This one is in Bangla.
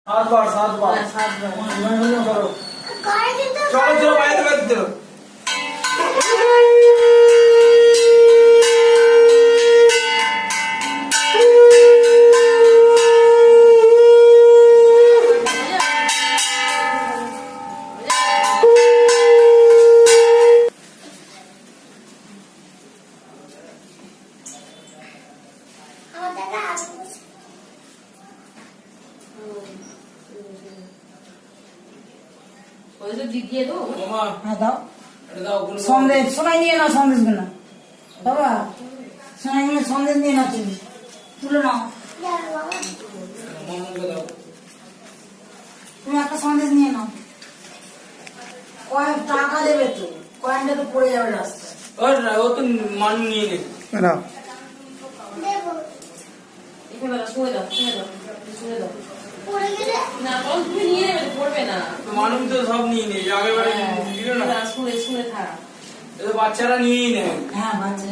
7 বার। চলো চলো বাইরে বাইরে চলো। সন্দেশ সোনাই নিয়ে নাও, সন্দেশ গুলো বাবা, সোনাই নিয়ে সন্দেশ নিয়ে নাও, তুমি তুলে নাও, তুমি একটা সন্দেশ নিয়ে নাও। কয়েক টাকা দেবে তো, কয়েনটা তো পড়ে যাবে রাস্তায়। ও তো মান নিয়ে নেবে মানুষ তো সব নিয়ে নেই, আগের বারে দিল না, বাচ্চারা নিয়েই নেয়। হ্যাঁ বাচ্চা